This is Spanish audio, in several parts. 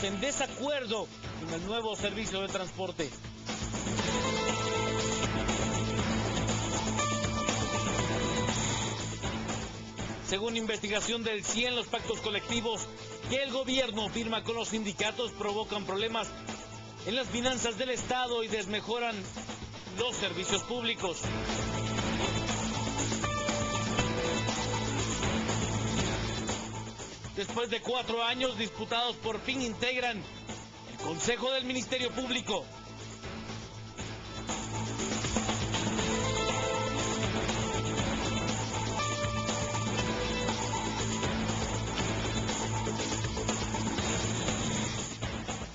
en desacuerdo con el nuevo servicio de transporte. Según investigación del CIEN, los pactos colectivos que el gobierno firma con los sindicatos provocan problemas en las finanzas del Estado y desmejoran los servicios públicos. Después de 4 años, diputados por fin integran el Consejo del Ministerio Público.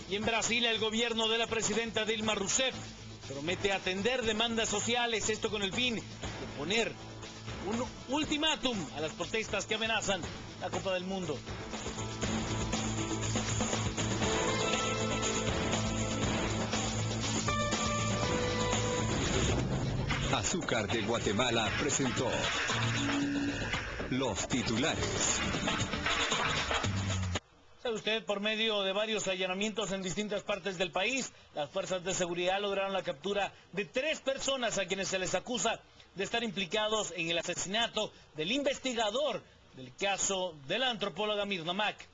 Y en Brasil, el gobierno de la presidenta Dilma Rousseff promete atender demandas sociales, esto con el fin de poner un ultimátum a las protestas que amenazan la Copa del Mundo. Azúcar de Guatemala presentó los titulares. ¿Sabe usted? Por medio de varios allanamientos en distintas partes del país, las fuerzas de seguridad lograron la captura de 3 personas a quienes se les acusa de estar implicados en el asesinato del investigador del caso de la antropóloga Mirna Mac.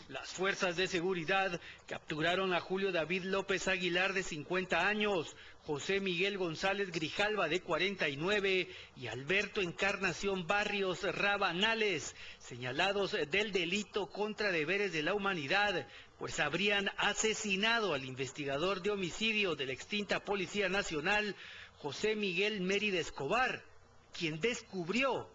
Las fuerzas de seguridad capturaron a Julio David López Aguilar, de 50 años, José Miguel González Grijalva, de 49, y Alberto Encarnación Barrios Rabanales, señalados del delito contra deberes de la humanidad, pues habrían asesinado al investigador de homicidio de la extinta Policía Nacional, José Miguel Mérida Escobar, quien descubrió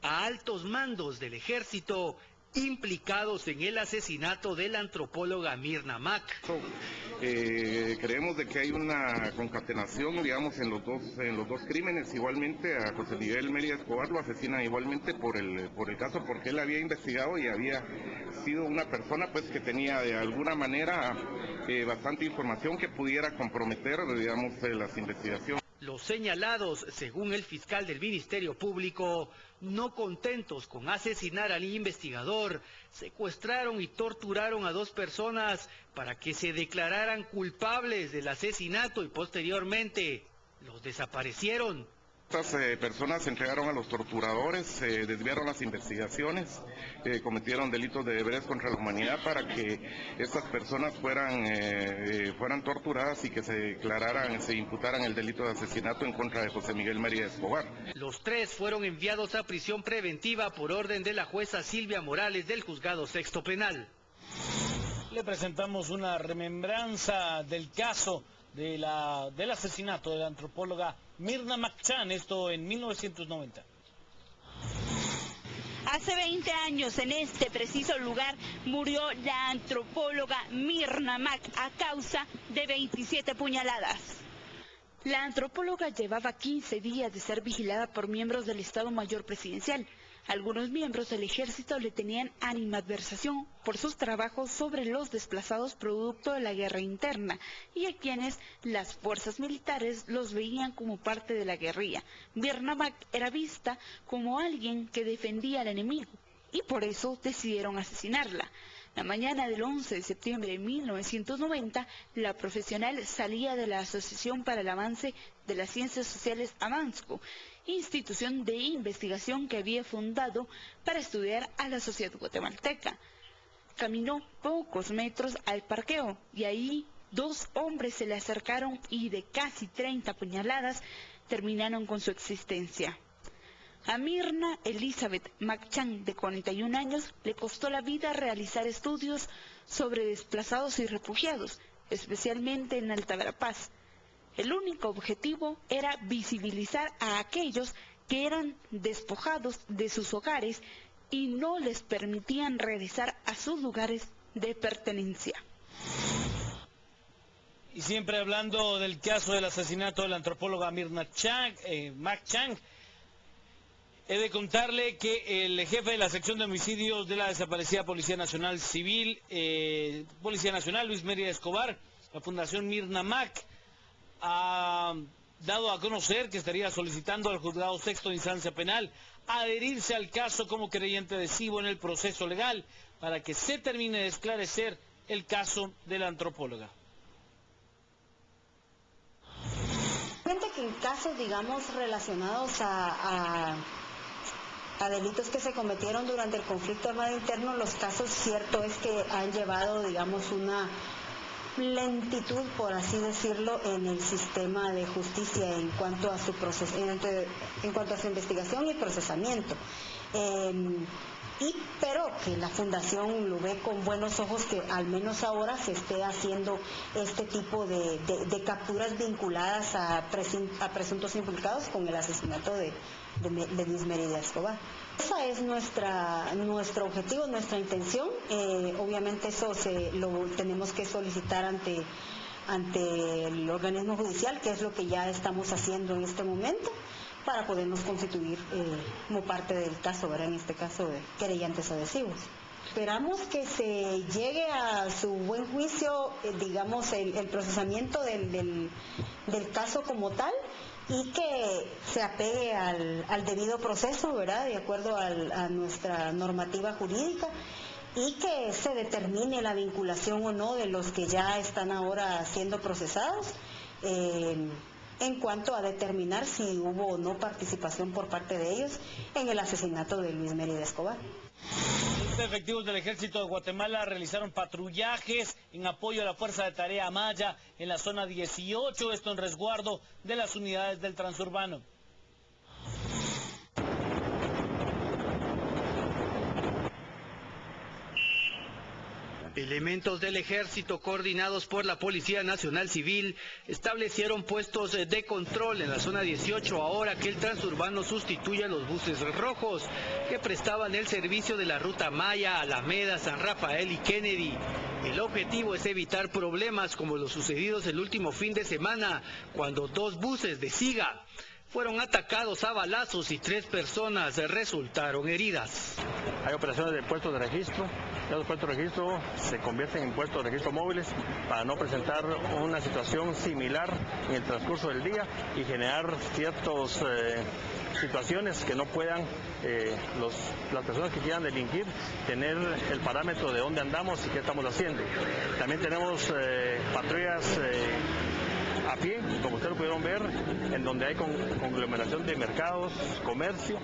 a altos mandos del ejército implicados en el asesinato de la antropóloga Mirna Mac. Creemos de que hay una concatenación, digamos, en los dos crímenes. Igualmente a José Miguel Mérida Escobar lo asesinan igualmente por el caso, porque él había investigado y había sido una persona pues que tenía de alguna manera bastante información que pudiera comprometer, digamos, las investigaciones. Los señalados, según el fiscal del Ministerio Público, no contentos con asesinar al investigador, secuestraron y torturaron a 2 personas para que se declararan culpables del asesinato y posteriormente los desaparecieron. Estas personas se entregaron a los torturadores, desviaron las investigaciones, cometieron delitos de deberes contra la humanidad para que estas personas fueran torturadas y que se imputaran el delito de asesinato en contra de José Miguel Mérida Escobar. Los 3 fueron enviados a prisión preventiva por orden de la jueza Silvia Morales del Juzgado Sexto Penal. Le presentamos una remembranza del caso del asesinato de la antropóloga Mirna Mac, esto en 1990. Hace 20 años, en este preciso lugar, murió la antropóloga Mirna Mac a causa de 27 puñaladas. La antropóloga llevaba 15 días de ser vigilada por miembros del Estado Mayor Presidencial. Algunos miembros del ejército le tenían animadversación por sus trabajos sobre los desplazados producto de la guerra interna y a quienes las fuerzas militares los veían como parte de la guerrilla. Mirna Mac era vista como alguien que defendía al enemigo y por eso decidieron asesinarla. La mañana del 11 de septiembre de 1990, la profesional salía de la Asociación para el Avance de las Ciencias Sociales Avansco, institución de investigación que había fundado para estudiar a la sociedad guatemalteca. Caminó pocos metros al parqueo y ahí 2 hombres se le acercaron y de casi 30 puñaladas terminaron con su existencia. A Mirna Elizabeth Mac, de 41 años, le costó la vida realizar estudios sobre desplazados y refugiados, especialmente en Alta Verapaz. El único objetivo era visibilizar a aquellos que eran despojados de sus hogares y no les permitían regresar a sus lugares de pertenencia. Y siempre hablando del caso del asesinato de la antropóloga Mirna Mac, he de contarle que el jefe de la sección de homicidios de la desaparecida Policía Nacional Civil, Policía Nacional, Luis Mérida Escobar, la Fundación Mirna Mac, ha dado a conocer que estaría solicitando al Juzgado Sexto de Instancia Penal adherirse al caso como creyente adhesivo en el proceso legal para que se termine de esclarecer el caso de la antropóloga. Que en casos, digamos, relacionados a delitos que se cometieron durante el conflicto armado interno, los casos cierto es que han llevado, digamos, una lentitud, por así decirlo, en el sistema de justicia en cuanto a su proceso, en cuanto a su investigación y procesamiento. Pero que la Fundación lo ve con buenos ojos que al menos ahora se esté haciendo este tipo de capturas vinculadas a presuntos implicados con el asesinato de Luis Mérida Escobar. Ese es nuestro objetivo, nuestra intención. Obviamente eso lo tenemos que solicitar ante el organismo judicial, que es lo que ya estamos haciendo en este momento, para podernos constituir como parte del caso, ¿verdad? En este caso de querellantes adhesivos. Esperamos que se llegue a su buen juicio, digamos, el procesamiento del caso como tal, y que se apegue al debido proceso, ¿verdad? De acuerdo a nuestra normativa jurídica, y que se determine la vinculación o no de los que ya están ahora siendo procesados, en cuanto a determinar si hubo o no participación por parte de ellos en el asesinato de Luis Mérida Escobar. Efectivos del Ejército de Guatemala realizaron patrullajes en apoyo a la Fuerza de Tarea Maya en la zona 18, esto en resguardo de las unidades del transurbano. Elementos del Ejército coordinados por la Policía Nacional Civil establecieron puestos de control en la zona 18 ahora que el transurbano sustituye a los buses rojos que prestaban el servicio de la ruta Maya, Alameda, San Rafael y Kennedy. El objetivo es evitar problemas como los sucedidos el último fin de semana, cuando 2 buses de SIGA fueron atacados a balazos y 3 personas resultaron heridas. Hay operaciones de puestos de registro. Los puestos de registro se convierten en puestos de registro móviles para no presentar una situación similar en el transcurso del día y generar ciertas situaciones que no puedan las personas que quieran delinquir tener el parámetro de dónde andamos y qué estamos haciendo. También tenemos patrullas a pie, como ustedes lo pudieron ver, en donde hay conglomeración de mercados, comercio,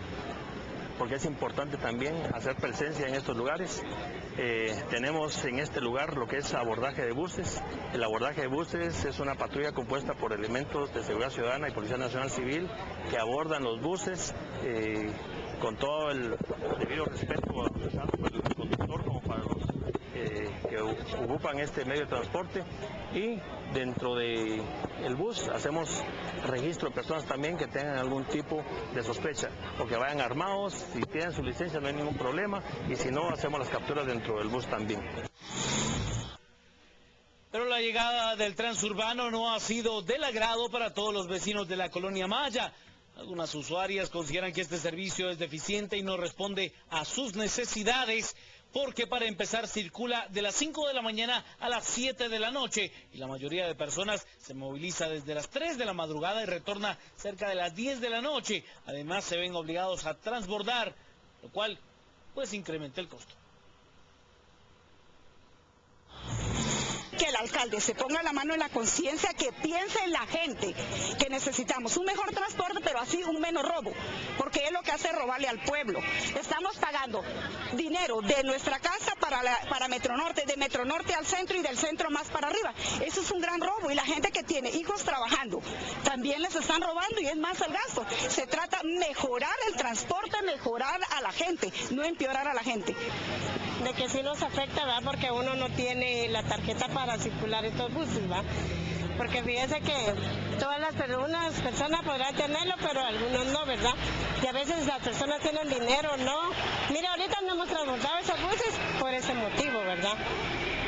porque es importante también hacer presencia en estos lugares. Tenemos en este lugar lo que es abordaje de buses. El abordaje de buses es una patrulla compuesta por elementos de seguridad ciudadana y Policía Nacional Civil que abordan los buses con todo el debido respeto tanto para el conductor como para los que ocupan este medio de transporte, y dentro del bus hacemos registro de personas también que tengan algún tipo de sospecha o que vayan armados. Si tienen su licencia no hay ningún problema, y si no, hacemos las capturas dentro del bus también. Pero la llegada del transurbano no ha sido del agrado para todos los vecinos de la colonia Maya. Algunas usuarias consideran que este servicio es deficiente y no responde a sus necesidades, porque para empezar circula de las 5 de la mañana a las 7 de la noche y la mayoría de personas se moviliza desde las 3 de la madrugada y retorna cerca de las 10 de la noche. Además se ven obligados a transbordar, lo cual pues incrementa el costo. Que el alcalde se ponga la mano en la conciencia, que piense en la gente, que necesitamos un mejor transporte, pero así un menos robo, porque es lo que hace robarle al pueblo. Estamos pagando dinero de nuestra casa para Metro Norte, de Metro Norte al centro y del centro más para arriba. Eso es un gran robo, y la gente que tiene hijos trabajando también les están robando, y es más el gasto. Se trata de mejorar el transporte, mejorar a la gente, no empeorar a la gente. De que sí nos afecta, ¿verdad? Porque uno no tiene la tarjeta para circular estos buses, ¿verdad? Porque fíjense que todas las personas podrán tenerlo, pero algunos no, ¿verdad? Y a veces las personas tienen dinero, ¿no? Mira, ahorita no hemos transportado esos buses por ese motivo, ¿verdad?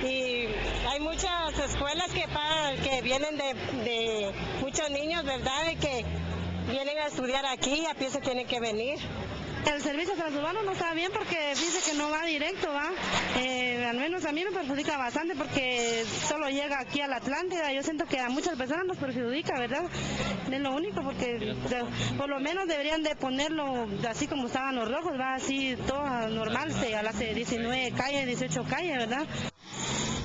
Y hay muchas escuelas que vienen de muchos niños, ¿verdad? De que vienen a estudiar aquí y a pie se tienen que venir. El servicio transurbano no está bien porque dice que no va directo, ¿va? Al menos a mí me perjudica bastante porque solo llega aquí a la Atlántida. Yo siento que a muchas personas nos perjudica, ¿verdad? Es lo único, porque por lo menos deberían de ponerlo así como estaban los rojos, va así todo normal, a las 19 calles, 18 calles, ¿verdad?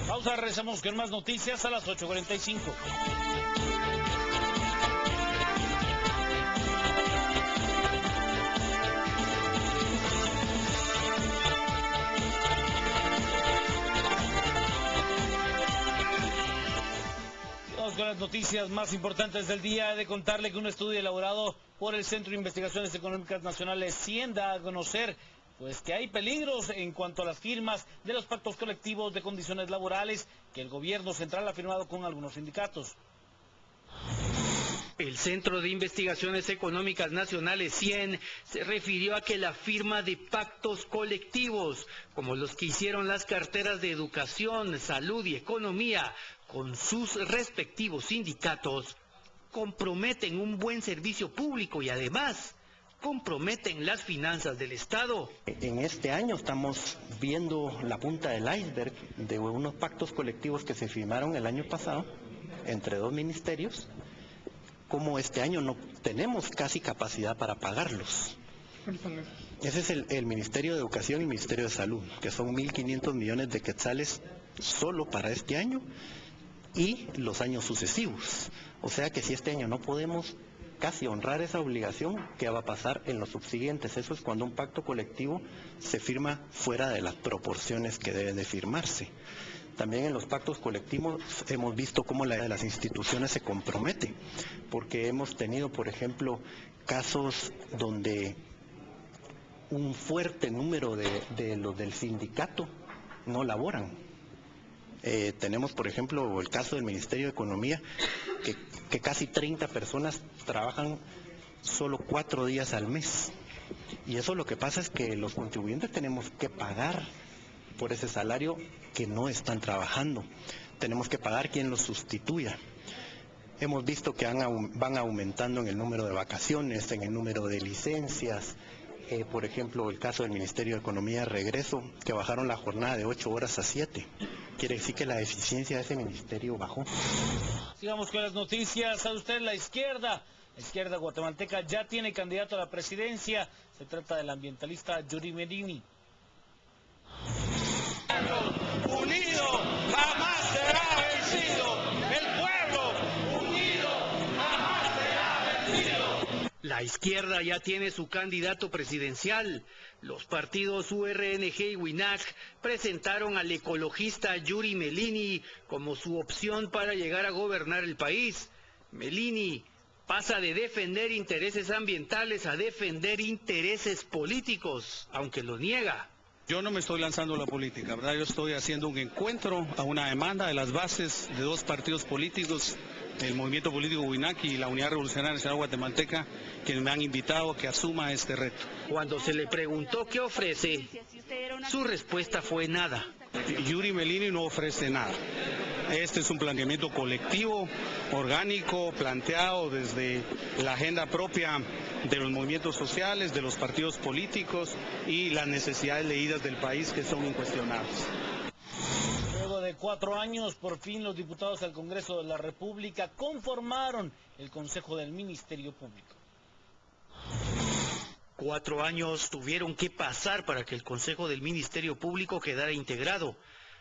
Pausa, regresamos con más noticias a las 8:45. Con las noticias más importantes del día, he de contarle que un estudio elaborado por el Centro de Investigaciones Económicas Nacionales, CIEN, da a conocer pues que hay peligros en cuanto a las firmas de los pactos colectivos de condiciones laborales que el gobierno central ha firmado con algunos sindicatos. El Centro de Investigaciones Económicas Nacionales, CIEN, se refirió a que la firma de pactos colectivos, como los que hicieron las carteras de Educación, Salud y Economía, con sus respectivos sindicatos, comprometen un buen servicio público y además comprometen las finanzas del Estado. En este año estamos viendo la punta del iceberg de unos pactos colectivos que se firmaron el año pasado entre dos ministerios, como este año no tenemos casi capacidad para pagarlos. Ese es el Ministerio de Educación y el Ministerio de Salud, que son 1.500 millones de quetzales solo para este año y los años sucesivos. O sea que si este año no podemos casi honrar esa obligación, ¿qué va a pasar en los subsiguientes? Eso es cuando un pacto colectivo se firma fuera de las proporciones que deben de firmarse. También en los pactos colectivos hemos visto cómo las instituciones se comprometen, porque hemos tenido, por ejemplo, casos donde un fuerte número de los del sindicato no laboran. Tenemos, por ejemplo, el caso del Ministerio de Economía, que casi 30 personas trabajan solo 4 días al mes. Y eso lo que pasa es que los contribuyentes tenemos que pagar por ese salario que no están trabajando. Tenemos que pagar quien los sustituya. Hemos visto que van aumentando en el número de vacaciones, en el número de licencias. Por ejemplo, el caso del Ministerio de Economía Regreso, que bajaron la jornada de 8 horas a 7. Quiere decir que la eficiencia de ese ministerio bajó. Sigamos con las noticias. ¿Sabe usted? La izquierda guatemalteca ya tiene candidato a la presidencia. Se trata del ambientalista Yuri Melini. Unido jamás será vencido. El pueblo unido jamás será vencido. La izquierda ya tiene su candidato presidencial. Los partidos URNG y WINAC presentaron al ecologista Yuri Melini como su opción para llegar a gobernar el país. Melini pasa de defender intereses ambientales a defender intereses políticos, aunque lo niega. Yo no me estoy lanzando a la política, ¿verdad? Yo estoy haciendo un encuentro a una demanda de las bases de dos partidos políticos, el movimiento político WINAC y la Unidad Revolucionaria Nacional Guatemalteca, quienes me han invitado a que asuma este reto. Cuando se le preguntó qué ofrece, su respuesta fue nada. Yuri Melini no ofrece nada. Este es un planteamiento colectivo, orgánico, planteado desde la agenda propia de los movimientos sociales, de los partidos políticos y las necesidades leídas del país que son incuestionables. Luego de 4 años, por fin los diputados al Congreso de la República conformaron el Consejo del Ministerio Público. 4 años tuvieron que pasar para que el Consejo del Ministerio Público quedara integrado.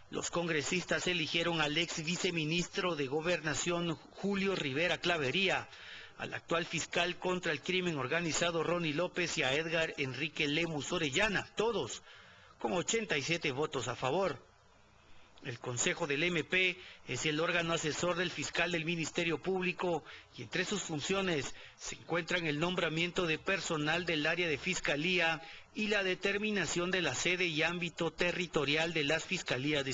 Los congresistas eligieron al ex viceministro de Gobernación Julio Rivera Clavería, al actual fiscal contra el crimen organizado Ronnie López y a Edgar Enrique Lemus Orellana, todos con 87 votos a favor. El Consejo del MP es el órgano asesor del fiscal del Ministerio Público y entre sus funciones se encuentran el nombramiento de personal del área de fiscalía y la determinación de la sede y ámbito territorial de las fiscalías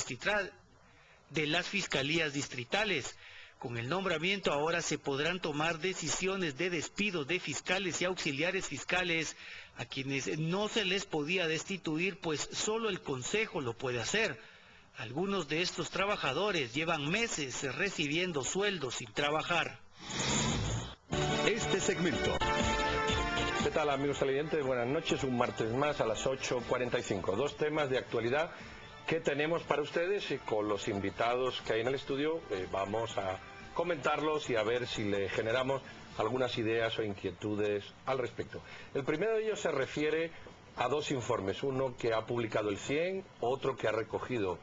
distritales. Con el nombramiento ahora se podrán tomar decisiones de despido de fiscales y auxiliares fiscales a quienes no se les podía destituir, pues solo el Consejo lo puede hacer. Algunos de estos trabajadores llevan meses recibiendo sueldos sin trabajar. Este segmento ¿Qué tal, amigos televidentes? Buenas noches, un martes más a las 8:45. Dos temas de actualidad que tenemos para ustedes y con los invitados que hay en el estudio vamos a comentarlos y a ver si le generamos algunas ideas o inquietudes al respecto. El primero de ellos se refiere a dos informes, uno que ha publicado el CIEN, otro que ha recogido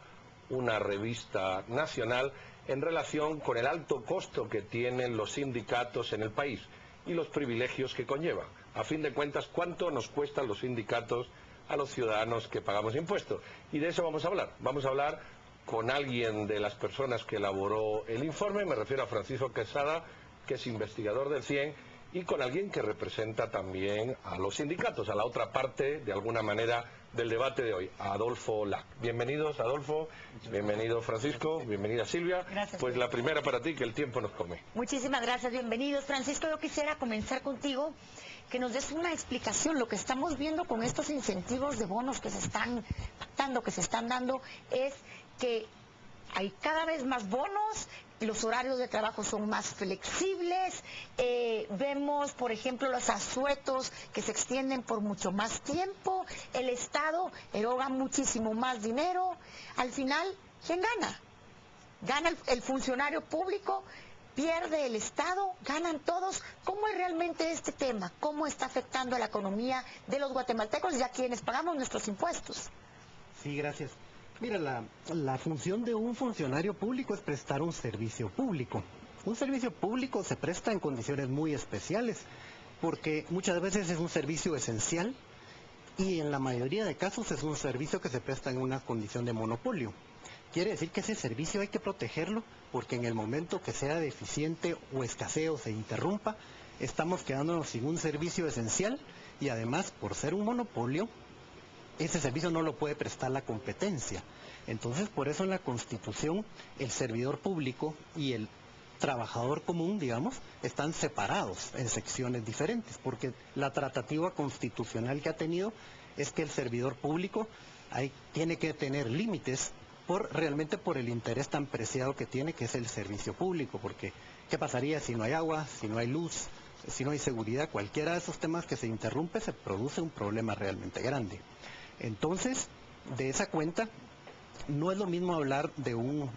una revista nacional en relación con el alto costo que tienen los sindicatos en el país y los privilegios que conllevan. A fin de cuentas, ¿cuánto nos cuestan los sindicatos a los ciudadanos que pagamos impuestos? Y de eso vamos a hablar. Vamos a hablar con alguien de las personas que elaboró el informe, me refiero a Francisco Quesada, que es investigador del CIEN, y con alguien que representa también a los sindicatos, a la otra parte, de alguna manera, del debate de hoy, a Adolfo Lac. Bienvenidos, Adolfo, bienvenido Francisco, bienvenida Silvia. Gracias. Pues la primera para ti, que el tiempo nos come. Muchísimas gracias, bienvenidos. Francisco, yo quisiera comenzar contigo, que nos des una explicación. Lo que estamos viendo con estos incentivos de bonos que se están pactando, que se están dando, es que hay cada vez más bonos, los horarios de trabajo son más flexibles, vemos, por ejemplo, los asuetos que se extienden por mucho más tiempo, el Estado eroga muchísimo más dinero. Al final, ¿quién gana? Gana el funcionario público, pierde el Estado, ganan todos. ¿Cómo es realmente este tema? ¿Cómo está afectando a la economía de los guatemaltecos y a quienes pagamos nuestros impuestos? Sí, gracias. Mira, la función de un funcionario público es prestar un servicio público. Un servicio público se presta en condiciones muy especiales, porque muchas veces es un servicio esencial y en la mayoría de casos es un servicio que se presta en una condición de monopolio. Quiere decir que ese servicio hay que protegerlo, porque en el momento que sea deficiente o escasee o se interrumpa, estamos quedándonos sin un servicio esencial y además, por ser un monopolio, ese servicio no lo puede prestar la competencia. Entonces, por eso en la Constitución, el servidor público y el trabajador común, digamos, están separados en secciones diferentes, porque la tratativa constitucional que ha tenido es que el servidor público tiene que tener límites realmente por el interés tan preciado que tiene, que es el servicio público, porque ¿qué pasaría si no hay agua, si no hay luz, si no hay seguridad? Cualquiera de esos temas que se interrumpe, se produce un problema realmente grande. Entonces, de esa cuenta, no es lo mismo hablar de un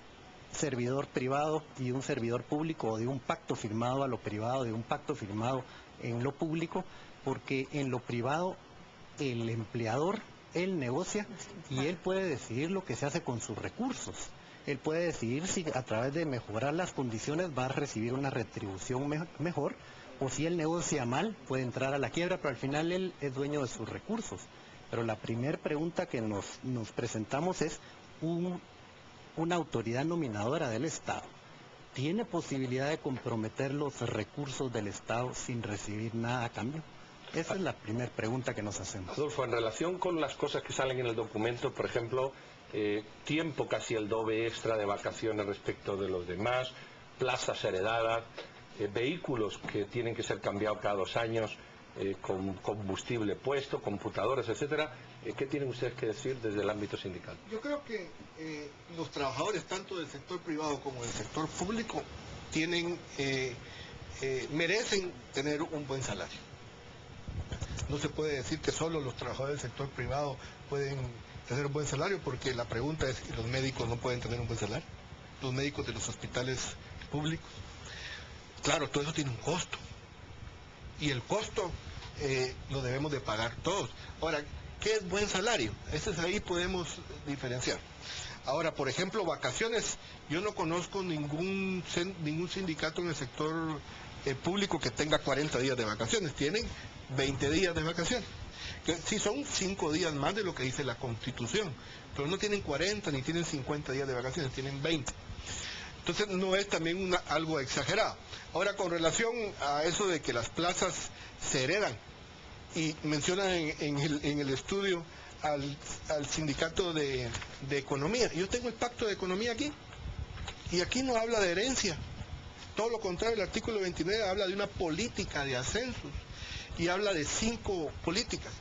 servidor privado y un servidor público, o de un pacto firmado a lo privado, de un pacto firmado en lo público, porque en lo privado el empleador, él negocia y él puede decidir lo que se hace con sus recursos. Él puede decidir si a través de mejorar las condiciones va a recibir una retribución mejor, o si él negocia mal, puede entrar a la quiebra, pero al final él es dueño de sus recursos. Pero la primera pregunta que nos presentamos es, una autoridad nominadora del Estado, ¿tiene posibilidad de comprometer los recursos del Estado sin recibir nada a cambio? Esa es la primera pregunta que nos hacemos. Adolfo, en relación con las cosas que salen en el documento, por ejemplo, tiempo casi el doble extra de vacaciones respecto de los demás, plazas heredadas, vehículos que tienen que ser cambiados cada 2 años, con combustible puesto, computadores, etcétera. ¿Qué tienen ustedes que decir desde el ámbito sindical? Yo creo que los trabajadores, tanto del sector privado como del sector público, merecen tener un buen salario. No se puede decir que solo los trabajadores del sector privado pueden tener un buen salario, porque la pregunta es que los médicos no pueden tener un buen salario, los médicos de los hospitales públicos. Claro, todo eso tiene un costo. Y el costo lo debemos de pagar todos. Ahora, ¿qué es buen salario? Ahí podemos diferenciar. Ahora, por ejemplo, vacaciones. Yo no conozco ningún sindicato en el sector público que tenga 40 días de vacaciones. Tienen 20 días de vacaciones. Que sí son 5 días más de lo que dice la Constitución. Pero no tienen 40 ni tienen 50 días de vacaciones, tienen 20. Entonces no es también algo exagerado. Ahora, con relación a eso de que las plazas se heredan, y mencionan en el estudio al sindicato de economía. Yo tengo el pacto de economía aquí, y aquí no habla de herencia. Todo lo contrario, el artículo 29 habla de una política de ascensos, y habla de 5 políticas.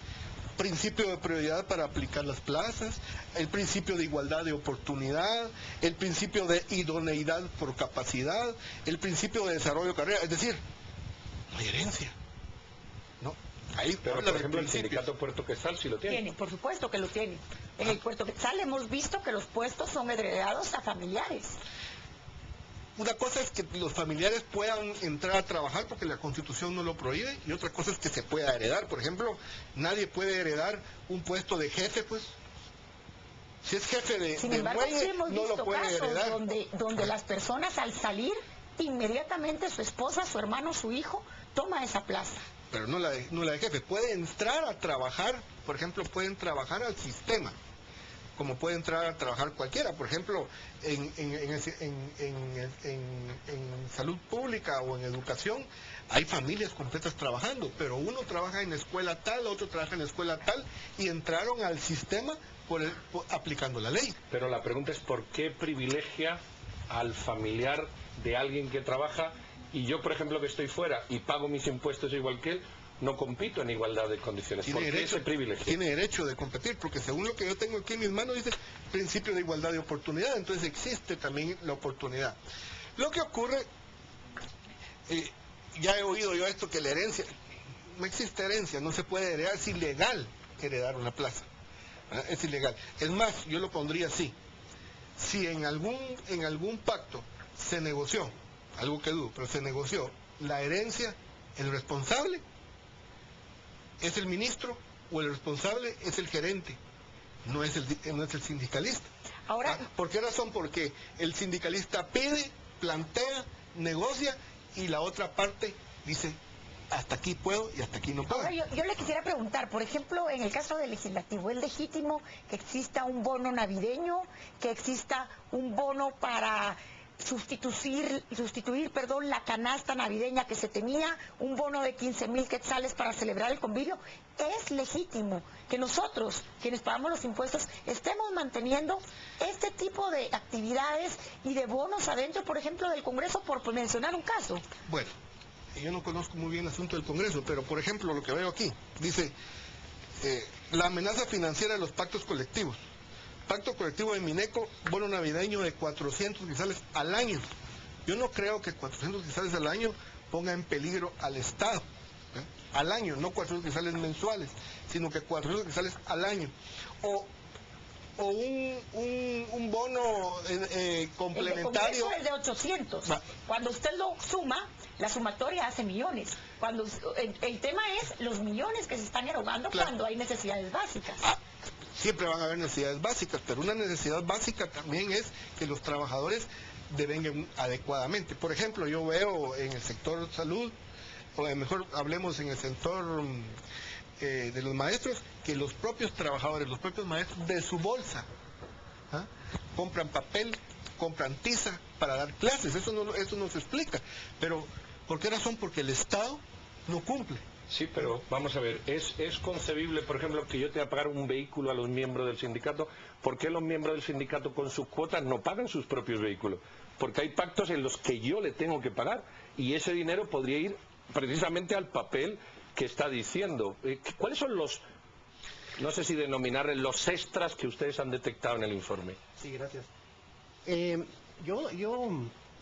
Principio de prioridad para aplicar las plazas, el principio de igualdad de oportunidad, el principio de idoneidad por capacidad, el principio de desarrollo de carrera. Es decir, no hay herencia, ¿no? Ahí, pero por ejemplo el sindicato Puerto Quetzal sí lo tiene. Tiene, por supuesto que lo tiene. En el Puerto Quetzal hemos visto que los puestos son heredados a familiares. Una cosa es que los familiares puedan entrar a trabajar porque la Constitución no lo prohíbe, y otra cosa es que se pueda heredar. Por ejemplo, nadie puede heredar un puesto de jefe, pues. Si es jefe de muelle, sí hemos no visto lo puede casos heredar. donde las personas al salir, inmediatamente su esposa, su hermano, su hijo, toma esa plaza. Pero no la de jefe. Puede entrar a trabajar, por ejemplo, pueden trabajar al sistema, como puede entrar a trabajar cualquiera. Por ejemplo, en salud pública o en educación, hay familias completas trabajando, pero uno trabaja en la escuela tal, otro trabaja en la escuela tal, y entraron al sistema aplicando la ley. Pero la pregunta es, ¿por qué privilegia al familiar de alguien que trabaja, y yo, por ejemplo, que estoy fuera y pago mis impuestos igual que él, no compito en igualdad de condiciones? ¿Por qué ese privilegio? Tiene derecho de competir, porque según lo que yo tengo aquí en mis manos dice principio de igualdad de oportunidad, entonces existe también la oportunidad. Lo que ocurre, ya he oído yo esto, que la herencia, no existe herencia, no se puede heredar, es ilegal heredar una plaza, ¿verdad? Es ilegal. Es más, yo lo pondría así: si en algún pacto se negoció, algo que dudo, pero se negoció la herencia, el responsable es el ministro, o el responsable es el gerente, no es el sindicalista. Ahora, ¿por qué razón? Porque el sindicalista pide, plantea, negocia, y la otra parte dice, hasta aquí puedo y hasta aquí no puedo. Ahora yo le quisiera preguntar, por ejemplo, en el caso del legislativo, ¿es legítimo que exista un bono navideño, que exista un bono para sustituir la canasta navideña que se tenía, un bono de 15,000 quetzales para celebrar el convivio? Es legítimo que nosotros, quienes pagamos los impuestos, estemos manteniendo este tipo de actividades y de bonos adentro, por ejemplo, del Congreso, por mencionar un caso. Bueno, yo no conozco muy bien el asunto del Congreso, pero por ejemplo lo que veo aquí, dice la amenaza financiera de los pactos colectivos. Pacto colectivo de Mineco, bono navideño de 400 quetzales al año. Yo no creo que 400 quetzales al año ponga en peligro al Estado, al año, no 400 quetzales mensuales, sino que 400 quetzales al año. O un bono complementario. El de 800. Cuando usted lo suma, la sumatoria hace millones. El tema es los millones que se están erogando, claro, cuando hay necesidades básicas. Siempre van a haber necesidades básicas, pero una necesidad básica también es que los trabajadores devengan adecuadamente. Por ejemplo, yo veo en el sector salud, o mejor hablemos en el sector de los maestros, que los propios trabajadores, los propios maestros, de su bolsa, compran papel, compran tiza para dar clases. Eso no se explica. Pero, ¿por qué razón? Porque el Estado no cumple. Sí, pero vamos a ver, ¿es concebible, por ejemplo, que yo tenga que pagar un vehículo a los miembros del sindicato? ¿Por qué los miembros del sindicato con sus cuotas no pagan sus propios vehículos? Porque hay pactos en los que yo le tengo que pagar, y ese dinero podría ir precisamente al papel que está diciendo. ¿Cuáles son los, no sé si denominarles, los extras que ustedes han detectado en el informe? Sí, gracias. Yo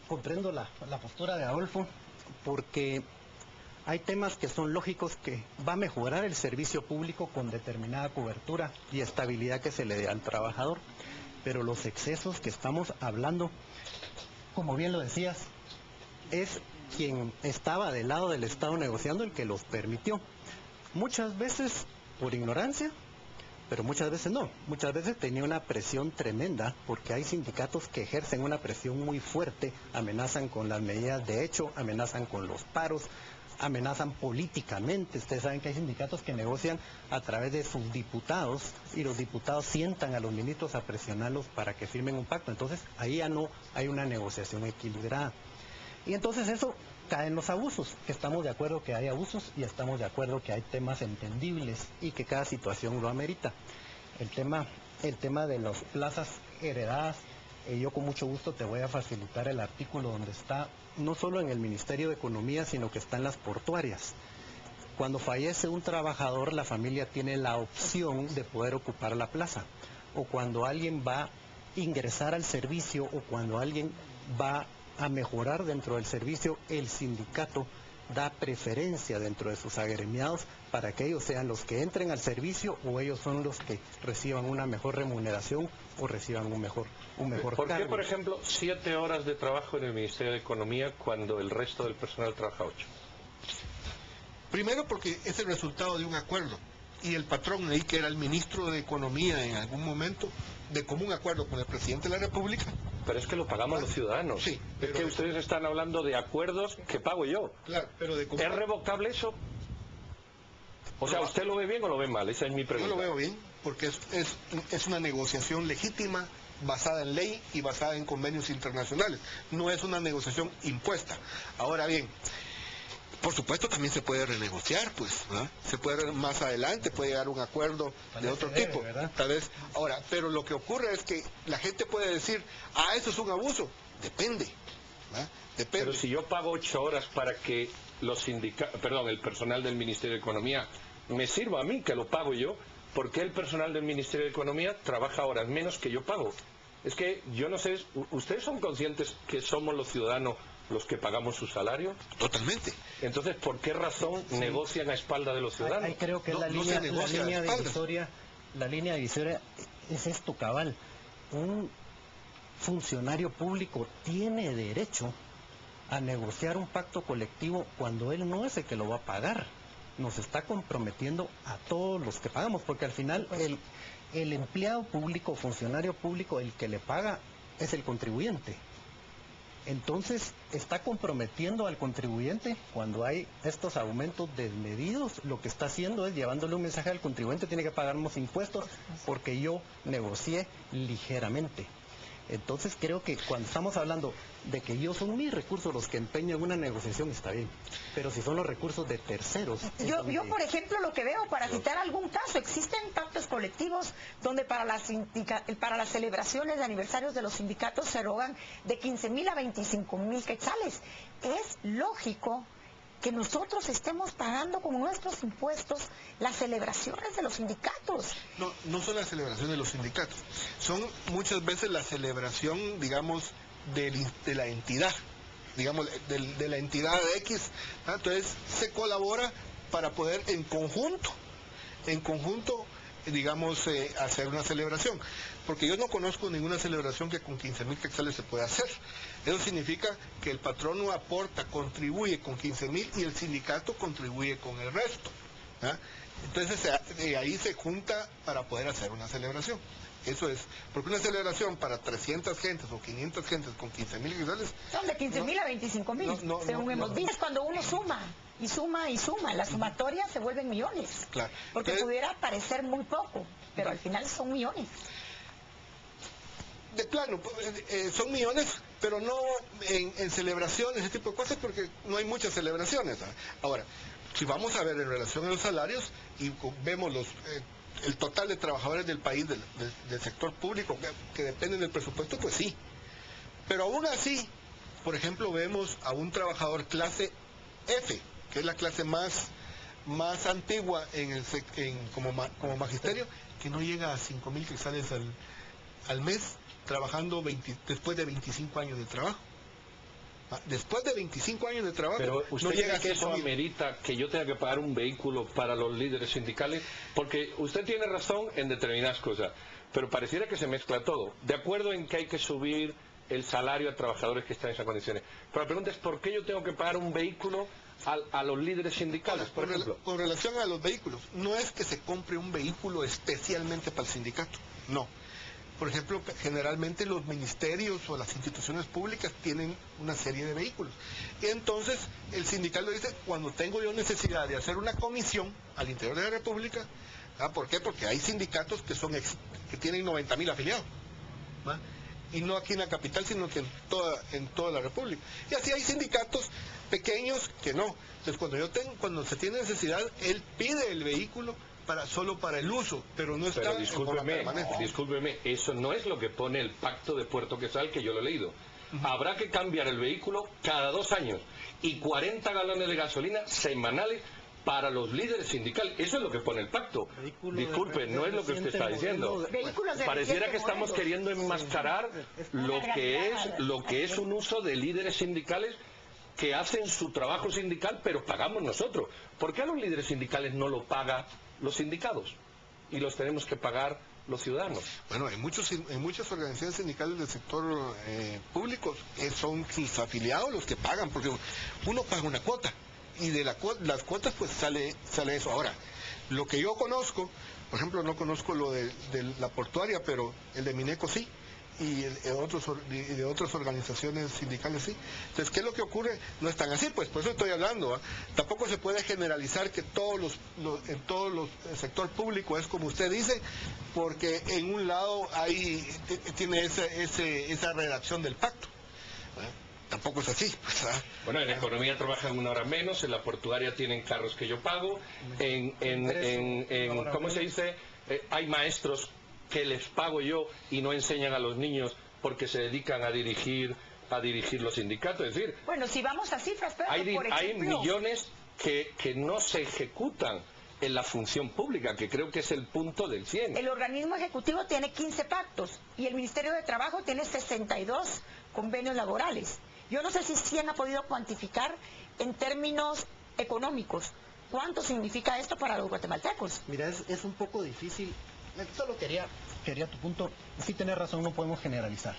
comprendo la postura de Adolfo, porque hay temas que son lógicos, que va a mejorar el servicio público con determinada cobertura y estabilidad que se le dé al trabajador. Pero los excesos que estamos hablando, como bien lo decías, es quien estaba del lado del Estado negociando el que los permitió. Muchas veces por ignorancia, pero muchas veces no. Muchas veces tenía una presión tremenda, porque hay sindicatos que ejercen una presión muy fuerte, amenazan con las medidas de hecho, amenazan con los paros, amenazan políticamente. Ustedes saben que hay sindicatos que negocian a través de sus diputados, y los diputados sientan a los ministros a presionarlos para que firmen un pacto. Entonces ahí ya no hay una negociación equilibrada. Y entonces eso cae en los abusos, que estamos de acuerdo que hay abusos, y estamos de acuerdo que hay temas entendibles y que cada situación lo amerita. El tema de las plazas heredadas, yo con mucho gusto te voy a facilitar el artículo donde está, no solo en el Ministerio de Economía, sino que está en las portuarias. Cuando fallece un trabajador, la familia tiene la opción de poder ocupar la plaza, o cuando alguien va a ingresar al servicio, o cuando alguien va a mejorar dentro del servicio, el sindicato da preferencia dentro de sus agremiados para que ellos sean los que entren al servicio o ellos son los que reciban una mejor remuneración o reciban un mejor ¿Por qué, cargo. por ejemplo, 7 horas de trabajo en el Ministerio de Economía cuando el resto del personal trabaja 8? Primero porque es el resultado de un acuerdo. Y el patrón ahí, que era el ministro de Economía en algún momento, de común acuerdo con el presidente de la República. Pero es que lo pagamos los ciudadanos. Sí, es que ustedes están hablando de acuerdos que pago yo. Claro, pero de ¿Es revocable eso? O sea, ¿usted lo ve bien o lo ve mal? Esa es mi pregunta. Yo lo veo bien, porque es una negociación legítima, basada en ley y basada en convenios internacionales. No es una negociación impuesta. Ahora bien, por supuesto también se puede renegociar, pues, ¿verdad? Se puede más adelante, puede llegar a un acuerdo de otro tipo, tal vez. Ahora, pero lo que ocurre es que la gente puede decir, eso es un abuso. Depende, ¿verdad? Depende. Pero si yo pago 8 horas para que el personal del Ministerio de Economía me sirva a mí, que lo pago yo, ¿por qué el personal del Ministerio de Economía trabaja horas menos que yo pago? Es que yo no sé, ¿ustedes son conscientes que somos los ciudadanos los que pagamos su salario? Totalmente. Entonces, ¿por qué razón negocian a espalda de los ciudadanos? Ahí creo que la línea divisoria es esto, cabal. Un funcionario público tiene derecho a negociar un pacto colectivo cuando él no es el que lo va a pagar. Nos está comprometiendo a todos los que pagamos, porque al final el empleado público, funcionario público, el que le paga es el contribuyente. Entonces está comprometiendo al contribuyente cuando hay estos aumentos desmedidos. Lo que está haciendo es llevándole un mensaje al contribuyente: tiene que pagar más impuestos porque yo negocié ligeramente. Entonces creo que cuando estamos hablando de que son mis recursos los que empeño en una negociación, está bien, pero si son los recursos de terceros... Yo por ejemplo, lo que veo, para citar algún caso, existen pactos colectivos donde para las celebraciones de aniversarios de los sindicatos se erogan de 15,000 a 25,000 quetzales. Es lógico que nosotros estemos pagando con nuestros impuestos las celebraciones de los sindicatos. No son las celebraciones de los sindicatos, son muchas veces la celebración, digamos, de la entidad, digamos, de la entidad X. Entonces se colabora para poder en conjunto, digamos, hacer una celebración. Porque yo no conozco ninguna celebración que con 15,000 quetzales se pueda hacer. Eso significa que el patrono aporta, contribuye con 15,000 y el sindicato contribuye con el resto. Entonces ahí se junta para poder hacer una celebración. Eso es, porque una celebración para 300 gentes o 500 gentes con 15,000 quetzales... Son de 15,000 a 25,000, según hemos visto. Cuando uno suma, y suma, las sumatorias se vuelven millones. Claro. Porque pudiera parecer muy poco, pero al final son millones. De plano, son millones, pero no en celebraciones, ese tipo de cosas, porque no hay muchas celebraciones. Ahora, si vamos a ver en relación a los salarios y vemos el total de trabajadores del país, del sector público, que dependen del presupuesto, pues sí. Pero aún así, por ejemplo, vemos a un trabajador clase F, que es la clase más antigua como magisterio, que no llega a 5,000 quetzales al mes, trabajando después de 25 años de trabajo. Después de 25 años de trabajo... Pero usted no llega que eso amerita que yo tenga que pagar un vehículo para los líderes sindicales, porque usted tiene razón en determinadas cosas, pero pareciera que se mezcla todo. De acuerdo en que hay que subir el salario a trabajadores que están en esas condiciones. Pero la pregunta es, ¿por qué yo tengo que pagar un vehículo a los líderes sindicales, por ejemplo? Con relación a los vehículos, no es que se compre un vehículo especialmente para el sindicato, no. Por ejemplo, generalmente los ministerios o las instituciones públicas tienen una serie de vehículos. Y entonces el sindicato dice, cuando tengo yo necesidad de hacer una comisión al interior de la República, ¿por qué? Porque hay sindicatos que tienen 90,000 afiliados. Y no aquí en la capital, sino que en toda la República. Y así hay sindicatos pequeños que no. Entonces cuando se tiene necesidad, él pide el vehículo solo para el uso, pero no está en forma permanente. Discúlpeme, eso no es lo que pone el pacto de Puerto Quetzal, que yo lo he leído. Habrá que cambiar el vehículo cada 2 años y 40 galones de gasolina semanales para los líderes sindicales. Eso es lo que pone el pacto. Disculpe, no es lo que usted está diciendo. Pareciera que estamos queriendo enmascarar lo que es un uso de líderes sindicales que hacen su trabajo sindical, pero pagamos nosotros. ¿Por qué a los líderes sindicales no lo pagan los sindicados y los tenemos que pagar los ciudadanos? Bueno, hay muchas organizaciones sindicales del sector público son sus afiliados los que pagan, porque uno paga una cuota y de las cuotas pues sale eso. Ahora, lo que yo conozco, por ejemplo, no conozco lo de la portuaria, pero el de Mineco sí, y de otras organizaciones sindicales sí. Entonces, ¿qué es lo que ocurre? No es tan así, pues por eso estoy hablando, ¿eh? Tampoco se puede generalizar que en todo el sector público es como usted dice, porque en un lado tiene esa redacción del pacto, ¿eh? Tampoco es así, pues, ¿eh? Bueno, en la economía trabajan una hora menos, en la portuaria tienen carros que yo pago, ¿cómo se dice? Hay maestros que les pago yo y no enseñan a los niños porque se dedican a dirigir los sindicatos. Es decir, bueno, si vamos a cifras, pero hay ejemplo, millones que no se ejecutan en la función pública, que creo que es el punto del 100. El organismo ejecutivo tiene 15 pactos y el Ministerio de Trabajo tiene 62 convenios laborales. Yo no sé si 100 ha podido cuantificar en términos económicos. ¿Cuánto significa esto para los guatemaltecos? Mira, es un poco difícil. Solo quería tu punto. Sí, tenés razón, no podemos generalizar.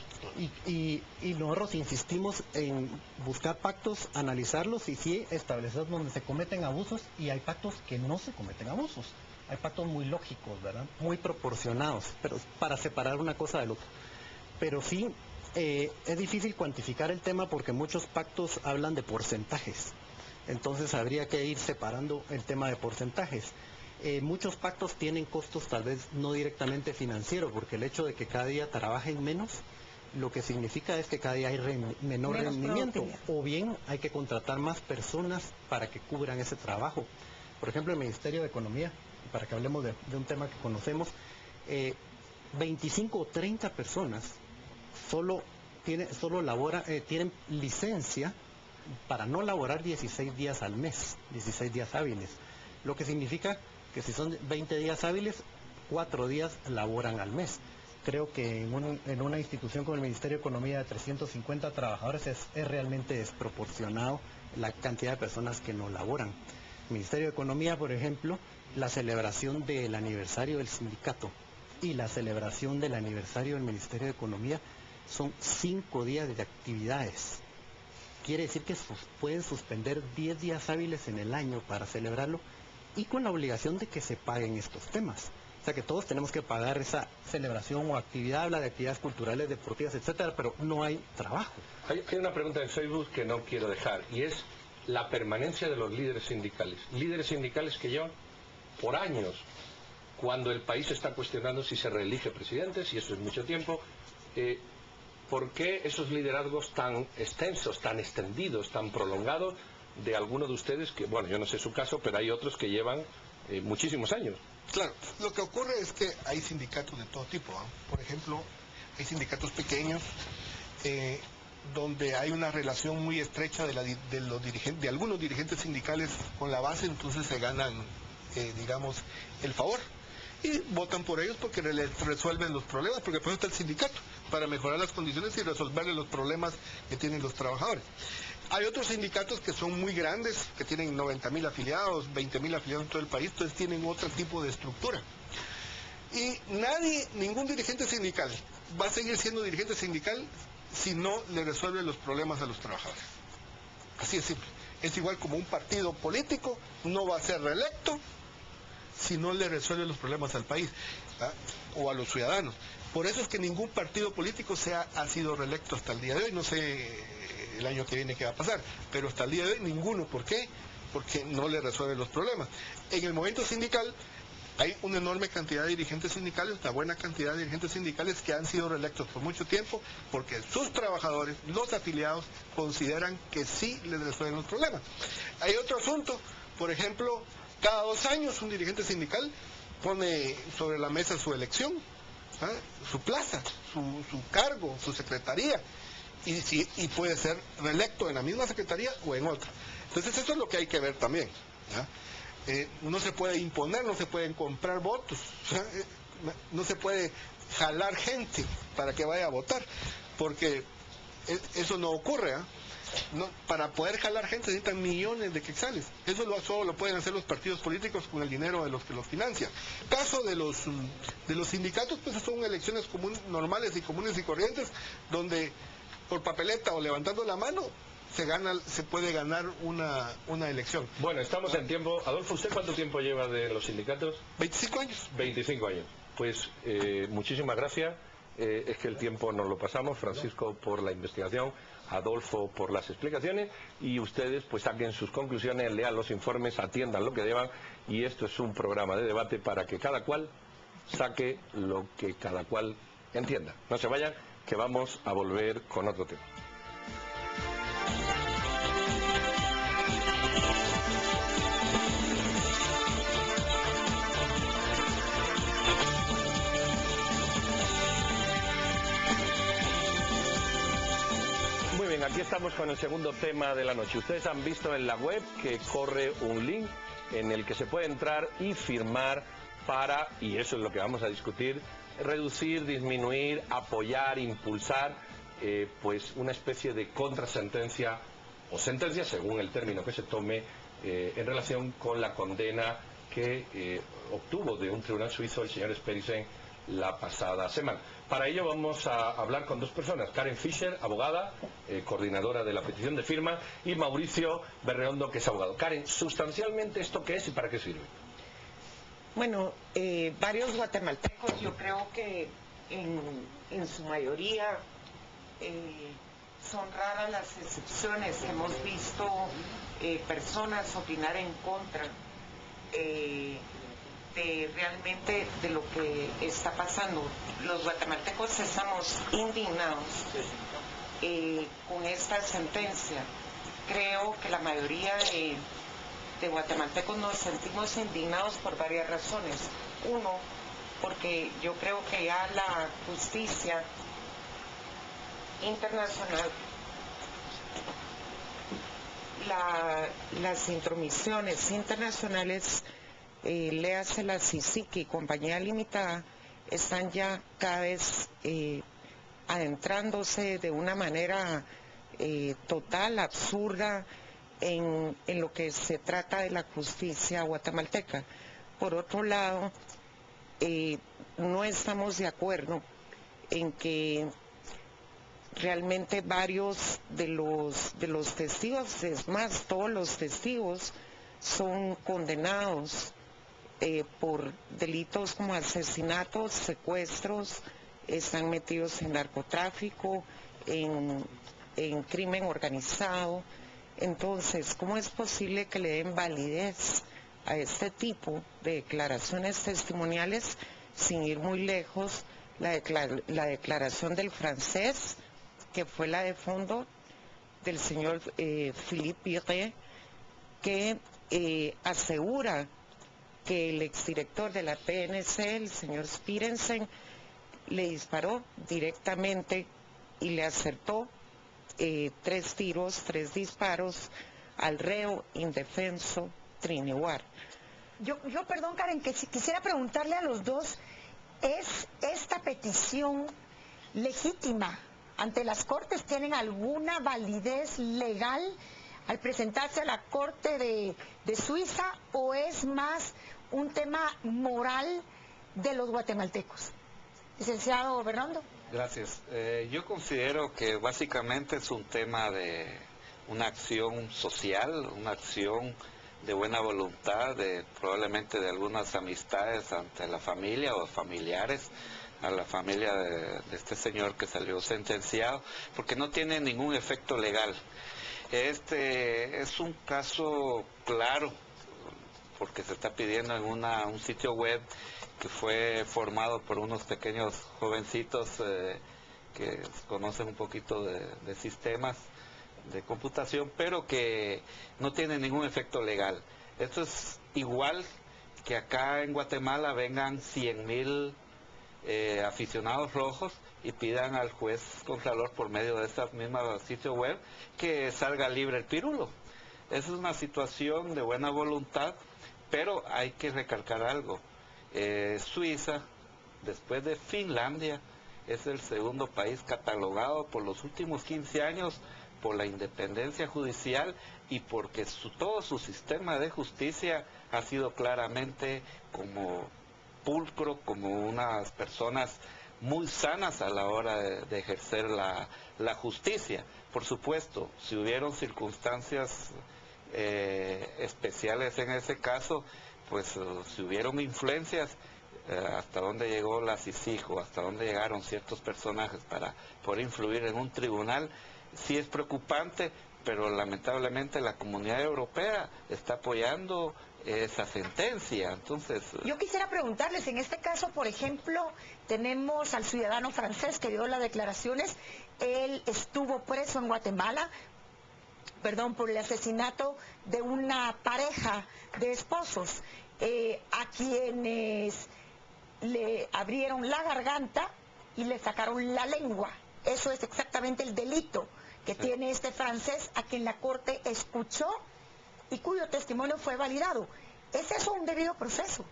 Y nosotros insistimos en buscar pactos, analizarlos y sí establecer donde se cometen abusos, y hay pactos que no se cometen abusos. Hay pactos muy lógicos, ¿verdad? Muy proporcionados, pero para separar una cosa del otro. Pero sí, es difícil cuantificar el tema porque muchos pactos hablan de porcentajes. Entonces habría que ir separando el tema de porcentajes. Muchos pactos tienen costos tal vez no directamente financieros, porque el hecho de que cada día trabajen menos, lo que significa es que cada día hay menor rendimiento, o bien hay que contratar más personas para que cubran ese trabajo. Por ejemplo, el Ministerio de Economía, para que hablemos de un tema que conocemos, 25 o 30 personas tienen licencia para no laborar 16 días al mes, 16 días hábiles, lo que significa que si son 20 días hábiles, 4 días laboran al mes. Creo que en una institución como el Ministerio de Economía de 350 trabajadores es realmente desproporcionado la cantidad de personas que no laboran. El Ministerio de Economía, por ejemplo, la celebración del aniversario del sindicato y la celebración del aniversario del Ministerio de Economía son 5 días de actividades. Quiere decir que pueden suspender 10 días hábiles en el año para celebrarlo, y con la obligación de que se paguen estos temas. O sea que todos tenemos que pagar esa celebración o actividad, habla de actividades culturales, deportivas, etcétera, pero no hay trabajo. Hay una pregunta en Facebook que no quiero dejar, y es la permanencia de los líderes sindicales. Líderes sindicales que llevan por años, cuando el país está cuestionando si se reelige presidente, si eso es mucho tiempo, ¿por qué esos liderazgos tan extensos, tan extendidos, tan prolongados de algunos de ustedes que, bueno, yo no sé su caso, pero hay otros que llevan muchísimos años? Claro, lo que ocurre es que hay sindicatos de todo tipo, ¿eh? Por ejemplo, hay sindicatos pequeños donde hay una relación muy estrecha de algunos dirigentes sindicales con la base, entonces se ganan, digamos, el favor. Y votan por ellos porque resuelven los problemas, porque por eso está el sindicato, para mejorar las condiciones y resolverle los problemas que tienen los trabajadores. Hay otros sindicatos que son muy grandes, que tienen 90.000 afiliados, 20.000 afiliados en todo el país, entonces tienen otro tipo de estructura. Y ningún dirigente sindical va a seguir siendo dirigente sindical si no le resuelve los problemas a los trabajadores. Así es simple. Es igual como un partido político no va a ser reelecto si no le resuelve los problemas al país, ¿verdad? O a los ciudadanos. Por eso es que ningún partido político ha sido reelecto hasta el día de hoy. No sé el año que viene qué va a pasar, pero hasta el día de hoy ninguno. ¿Por qué? Porque no le resuelve los problemas. En el movimiento sindical hay una enorme cantidad de dirigentes sindicales, una buena cantidad de dirigentes sindicales que han sido reelectos por mucho tiempo porque sus trabajadores, los afiliados, consideran que sí les resuelven los problemas. Hay otro asunto, por ejemplo, cada 2 años un dirigente sindical pone sobre la mesa su elección, ¿ah? Su plaza, su cargo, su secretaría, y puede ser reelecto en la misma secretaría o en otra. Entonces eso es lo que hay que ver también, ¿ya? No se puede imponer, no se pueden comprar votos, no se puede jalar gente para que vaya a votar, porque eso no ocurre, ¿eh? para poder jalar gente necesitan millones de quetzales. Eso solo lo pueden hacer los partidos políticos con el dinero de los que los financian. Caso de los sindicatos, pues son elecciones normales y comunes y corrientes, donde por papeleta o levantando la mano se puede ganar una elección. Bueno, estamos en tiempo. Adolfo, ¿usted cuánto tiempo lleva de los sindicatos? 25 años. 25 años. Pues muchísimas gracias. Es que el tiempo nos lo pasamos. Francisco por la investigación, Adolfo por las explicaciones, y ustedes pues saquen sus conclusiones, lean los informes, atiendan lo que deban, y esto es un programa de debate para que cada cual saque lo que cada cual entienda. No se vayan, que vamos a volver con otro tema. Muy bien, aquí estamos con el segundo tema de la noche. Ustedes han visto en la web que corre un link en el que se puede entrar y firmar para, y eso es lo que vamos a discutir, reducir, disminuir, apoyar, impulsar, pues una especie de contrasentencia o sentencia, según el término que se tome, en relación con la condena que obtuvo de un tribunal suizo el señor Sperisen la pasada semana. Para ello vamos a hablar con dos personas, Karen Fischer, abogada, coordinadora de la petición de firma, y Mauricio Berreondo, que es abogado. Karen, sustancialmente, ¿esto qué es y para qué sirve? Bueno, varios guatemaltecos, yo creo que en su mayoría son raras las excepciones que hemos visto personas opinar en contra de realmente de lo que está pasando. Los guatemaltecos estamos indignados con esta sentencia. Creo que la mayoría de guatemaltecos nos sentimos indignados por varias razones. Uno, porque yo creo que ya la justicia internacional, las intromisiones internacionales, léase la CICIC y compañía limitada, están ya cada vez adentrándose de una manera total, absurda, en lo que se trata de la justicia guatemalteca. Por otro lado, no estamos de acuerdo en que realmente varios de los testigos, es más, todos los testigos son condenados por delitos como asesinatos, secuestros, están metidos en narcotráfico, en crimen organizado. Entonces, ¿cómo es posible que le den validez a este tipo de declaraciones testimoniales sin ir muy lejos? La declaración del francés, que fue la de fondo del señor Philippe Pirret, que asegura que el exdirector de la PNC, el señor Spirensen, le disparó directamente y le acertó 3 disparos al reo indefenso Triniguar. Yo perdón, Karen, que quisiera preguntarle a los dos, ¿es esta petición legítima ante las Cortes? ¿Tienen alguna validez legal al presentarse a la Corte de Suiza, o es más un tema moral de los guatemaltecos? Licenciado Berreondo. Gracias. Yo considero que básicamente es un tema de una acción social, una acción de buena voluntad, probablemente de algunas amistades ante la familia o familiares, a la familia de este señor que salió sentenciado, porque no tiene ningún efecto legal. Este es un caso claro, porque se está pidiendo en un sitio web que fue formado por unos pequeños jovencitos que conocen un poquito de sistemas de computación, pero que no tienen ningún efecto legal. Esto es igual que acá en Guatemala vengan 100,000 aficionados rojos y pidan al juez contralor por medio de esta misma sitio web que salga libre el pirulo. Esa es una situación de buena voluntad, pero hay que recalcar algo. Suiza, después de Finlandia, es el segundo país catalogado por los últimos 15 años por la independencia judicial y porque todo su sistema de justicia ha sido claramente como pulcro, como unas personas muy sanas a la hora de ejercer la justicia. Por supuesto, si hubieron circunstancias especiales en ese caso, pues si hubieron influencias, hasta dónde llegó la CICIG, hasta dónde llegaron ciertos personajes para poder influir en un tribunal, sí es preocupante, pero lamentablemente la comunidad europea está apoyando esa sentencia. Entonces, yo quisiera preguntarles, en este caso, por ejemplo, tenemos al ciudadano francés que dio las declaraciones. Él estuvo preso en Guatemala, por el asesinato de una pareja de esposos, a quienes le abrieron la garganta y le sacaron la lengua. Eso es exactamente el delito que tiene este francés, a quien la corte escuchó y cuyo testimonio fue validado. ¿Es eso un debido proceso?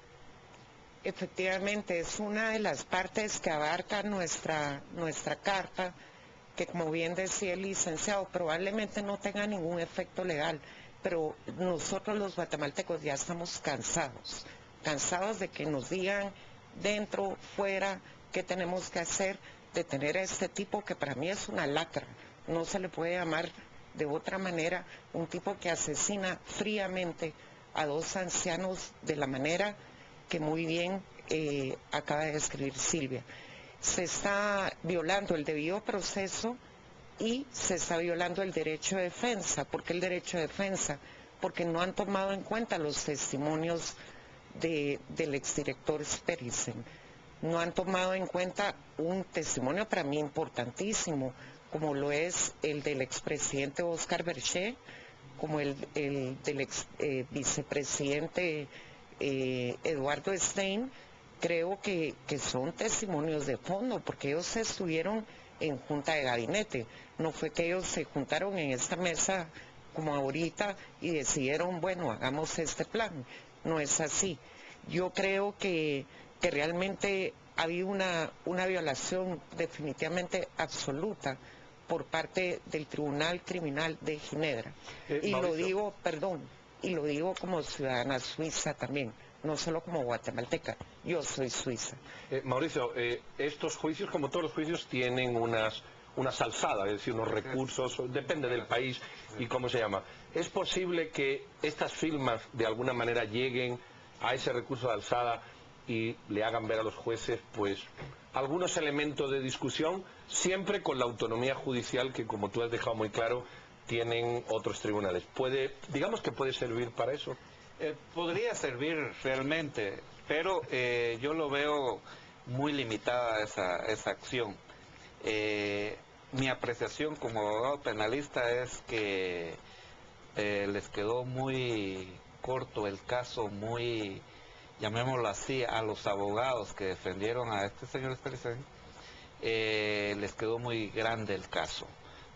Efectivamente, es una de las partes que abarca nuestra carta, que como bien decía el licenciado, probablemente no tenga ningún efecto legal, pero nosotros los guatemaltecos ya estamos cansados de que nos digan dentro, fuera, qué tenemos que hacer, de tener a este tipo que para mí es una lacra. No se le puede llamar de otra manera, un tipo que asesina fríamente a dos ancianos de la manera que muy bien acaba de describir Silvia. Se está violando el debido proceso y se está violando el derecho de defensa. ¿Por qué el derecho de defensa? Porque no han tomado en cuenta los testimonios del exdirector Sperisen. No han tomado en cuenta un testimonio para mí importantísimo, como lo es el del expresidente Oscar Berché, como el del vicepresidente Eduardo Stein. Creo que son testimonios de fondo, porque ellos estuvieron en junta de gabinete. No fue que ellos se juntaron en esta mesa como ahorita y decidieron, bueno, hagamos este plan. No es así. Yo creo que realmente ha habido una violación definitivamente absoluta por parte del Tribunal Criminal de Ginebra. Y lo digo, y lo digo como ciudadana suiza también, no solo como guatemalteca, yo soy suiza. Mauricio, estos juicios, como todos los juicios, tienen unas alzadas, es decir, unos recursos, depende del país y cómo se llama. ¿Es posible que estas firmas de alguna manera lleguen a ese recurso de alzada y le hagan ver a los jueces, pues, algunos elementos de discusión, siempre con la autonomía judicial que, como tú has dejado muy claro, tienen otros tribunales? Digamos que puede servir para eso. Podría servir realmente, pero yo lo veo muy limitada esa acción. Mi apreciación como abogado penalista es que les quedó muy corto el caso, muy, llamémoslo así, a los abogados que defendieron a este señor Sperisen, les quedó muy grande el caso.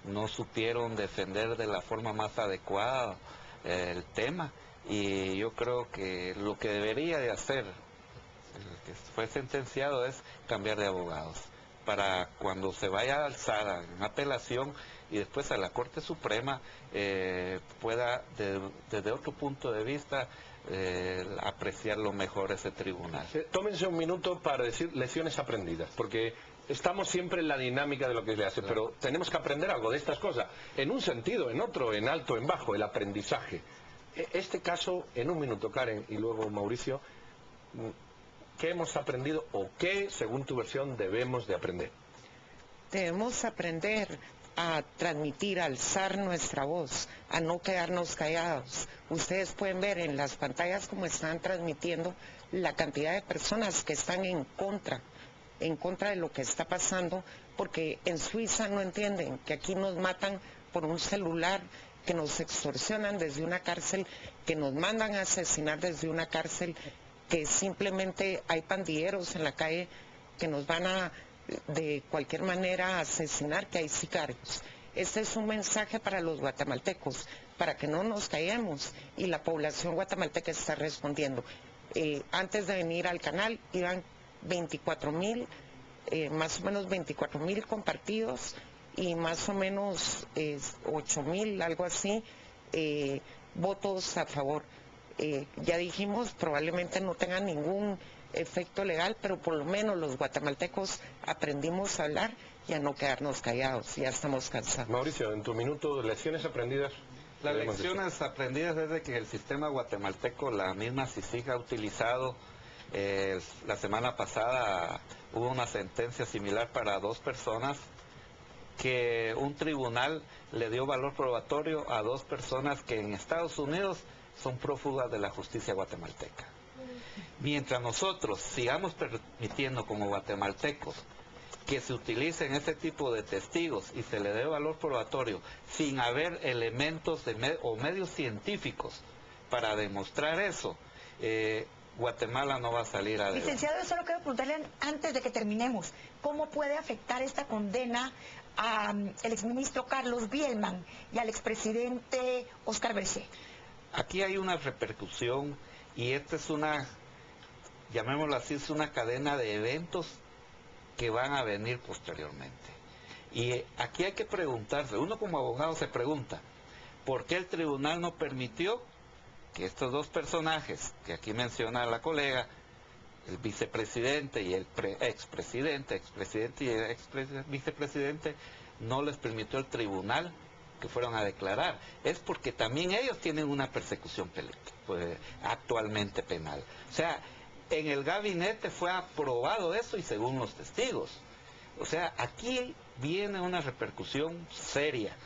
No supieron defender de la forma más adecuada el tema, y yo creo que lo que debería de hacer el que fue sentenciado es cambiar de abogados, para cuando se vaya a alzada en apelación y después a la Corte Suprema pueda desde otro punto de vista apreciarlo mejor ese tribunal. Tómense un minuto para decir lecciones aprendidas, porque estamos siempre en la dinámica de lo que se hace, pero tenemos que aprender algo de estas cosas, en un sentido, en otro, en alto, en bajo, el aprendizaje. Este caso, en un minuto, Karen, y luego Mauricio, ¿qué hemos aprendido o qué, según tu versión, debemos de aprender? Debemos aprender a transmitir, a alzar nuestra voz, a no quedarnos callados. Ustedes pueden ver en las pantallas cómo están transmitiendo la cantidad de personas que están en contra de lo que está pasando, porque en Suiza no entienden que aquí nos matan por un celular, que nos extorsionan desde una cárcel, que nos mandan a asesinar desde una cárcel, que simplemente hay pandilleros en la calle que nos van a de cualquier manera asesinar, que hay sicarios. Este es un mensaje para los guatemaltecos, para que no nos callemos, y la población guatemalteca está respondiendo. Antes de venir al canal iban 24,000 más o menos 24,000 compartidos y más o menos 8,000, algo así, votos a favor. Ya dijimos, probablemente no tengan ningún efecto legal, pero por lo menos los guatemaltecos aprendimos a hablar y a no quedarnos callados, ya estamos cansados. Mauricio, en tu minuto, lecciones aprendidas. Las lecciones aprendidas es de que el sistema guatemalteco, la misma CICIG ha utilizado, la semana pasada hubo una sentencia similar para 2 personas, que un tribunal le dio valor probatorio a 2 personas que en Estados Unidos son prófugas de la justicia guatemalteca. Mientras nosotros sigamos permitiendo como guatemaltecos que se utilicen ese tipo de testigos y se le dé valor probatorio sin haber elementos o medios científicos para demostrar eso, Guatemala no va a salir adelante. Licenciado, yo solo quiero preguntarle antes de que terminemos, ¿cómo puede afectar esta condena al exministro Carlos Bielman y al expresidente Oscar Berger? Aquí hay una repercusión y esta es una, llamémoslo así, es una cadena de eventos que van a venir posteriormente. Y aquí hay que preguntarse, uno como abogado se pregunta, ¿por qué el tribunal no permitió que estos 2 personajes, que aquí menciona la colega, el vicepresidente y el expresidente y el vicepresidente, no les permitió el tribunal que fueron a declarar? Es porque también ellos tienen una persecución actualmente penal. O sea, en el gabinete fue aprobado eso y según los testigos. O sea, aquí viene una repercusión seria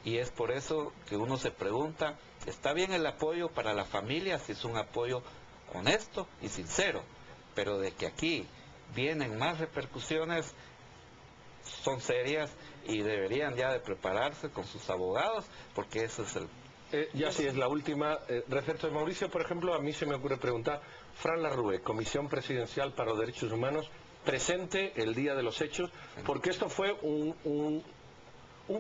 y es por eso que uno se pregunta, está bien el apoyo para la familia si es un apoyo honesto y sincero, pero de que aquí vienen más repercusiones son serias y deberían ya de prepararse con sus abogados porque eso es el... Ya sí es la última. Respecto a Mauricio, por ejemplo, a mí se me ocurre preguntar, Fran Larrue, Comisión Presidencial para los Derechos Humanos, presente el día de los hechos, porque esto fue un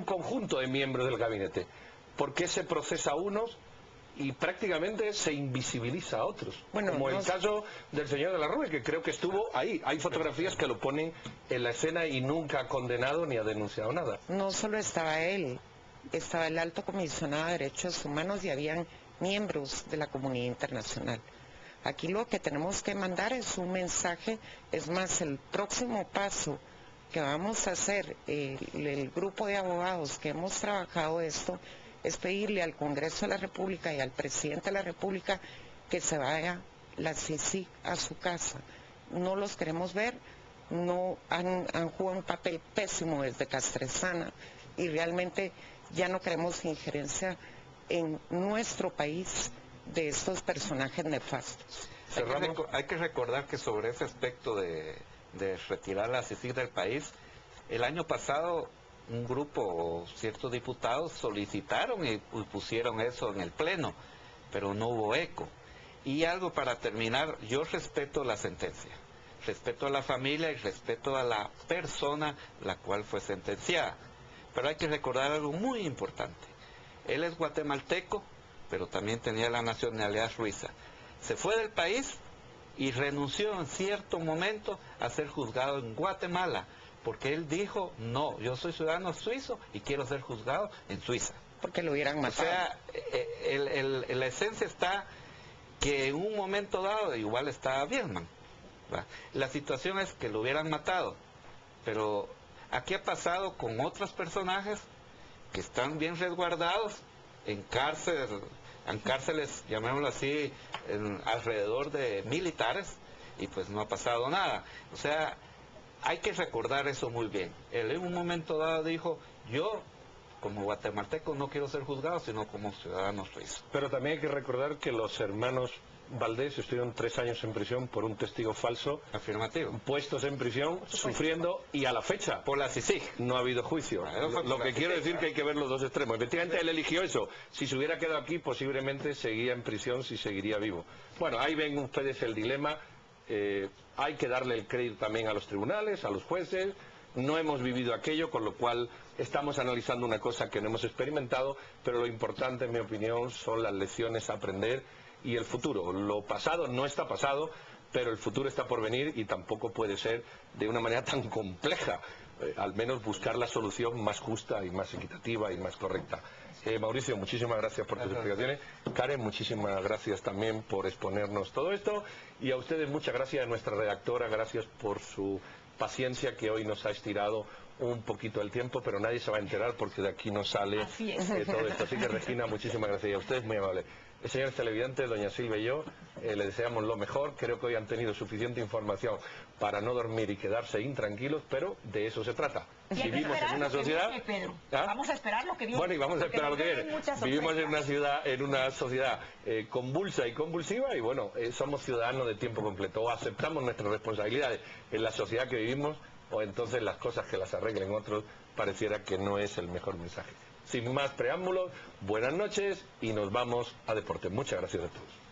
conjunto de miembros del gabinete. ¿Por qué se procesa a unos y prácticamente se invisibiliza a otros? Bueno, como el caso del señor de Larrue, que creo que estuvo ahí. Hay fotografías que lo ponen en la escena y nunca ha condenado ni ha denunciado nada. No solo estaba él, estaba el alto comisionado de Derechos Humanos y habían miembros de la comunidad internacional. Aquí lo que tenemos que mandar es un mensaje, es más, el próximo paso que vamos a hacer, el grupo de abogados que hemos trabajado esto, es pedirle al Congreso de la República y al Presidente de la República que se vaya la CICIG a su casa. No los queremos ver, no han jugado un papel pésimo desde Castresana y realmente ya no queremos injerencia en nuestro país de estos personajes nefastos. Hay que recordar que sobre ese aspecto de retirar la CICIG del país, el año pasado un grupo o ciertos diputados solicitaron y pusieron eso en el Pleno, pero no hubo eco. Y algo para terminar, yo respeto la sentencia, respeto a la familia y respeto a la persona la cual fue sentenciada. Pero hay que recordar algo muy importante. Él es guatemalteco, pero también tenía la nacionalidad suiza. Se fue del país y renunció en cierto momento a ser juzgado en Guatemala, porque él dijo, no, yo soy ciudadano suizo y quiero ser juzgado en Suiza. Porque lo hubieran matado. O sea, la esencia está que en un momento dado igual estaba Bielman. La situación es que lo hubieran matado, pero aquí ha pasado con otros personajes que están bien resguardados en cárceles, llamémoslo así, alrededor de militares, y pues no ha pasado nada. O sea, hay que recordar eso muy bien. Él en un momento dado dijo, yo como guatemalteco no quiero ser juzgado, sino como ciudadano suizo. Pero también hay que recordar que los hermanos Valdés estuvieron 3 años en prisión por un testigo falso. Afirmativo. Puestos en prisión, sufriendo, y a la fecha, por la CICIG, no ha habido juicio. Lo que quiero decir que hay que ver los dos extremos. Efectivamente, él eligió eso. Si se hubiera quedado aquí, posiblemente seguía en prisión, si seguiría vivo. Bueno, ahí ven ustedes el dilema. Hay que darle el crédito también a los tribunales, a los jueces. No hemos vivido aquello, con lo cual estamos analizando una cosa que no hemos experimentado, pero lo importante, en mi opinión, son las lecciones a aprender y el futuro. Lo pasado no está pasado, pero el futuro está por venir y tampoco puede ser de una manera tan compleja. Al menos buscar la solución más justa y más equitativa y más correcta. Mauricio, muchísimas gracias por tus explicaciones. Karen, muchísimas gracias también por exponernos todo esto. Y a ustedes muchas gracias, a nuestra redactora, gracias por su paciencia, que hoy nos ha estirado un poquito el tiempo, pero nadie se va a enterar porque de aquí no sale todo esto. Así que Regina, muchísimas gracias. Y a ustedes, muy amable. Señores televidentes, doña Silvia y yo le deseamos lo mejor. Creo que hoy han tenido suficiente información para no dormir y quedarse intranquilos, pero de eso se trata. Vivimos en una sociedad... Vamos a esperar lo que viene. Bueno, y vamos a esperar lo que viene. Vivimos en una sociedad convulsa y convulsiva, y bueno, somos ciudadanos de tiempo completo. O aceptamos nuestras responsabilidades en la sociedad que vivimos, o entonces las cosas que las arreglen otros pareciera que no es el mejor mensaje. Sin más preámbulos, buenas noches y nos vamos a deporte. Muchas gracias a todos.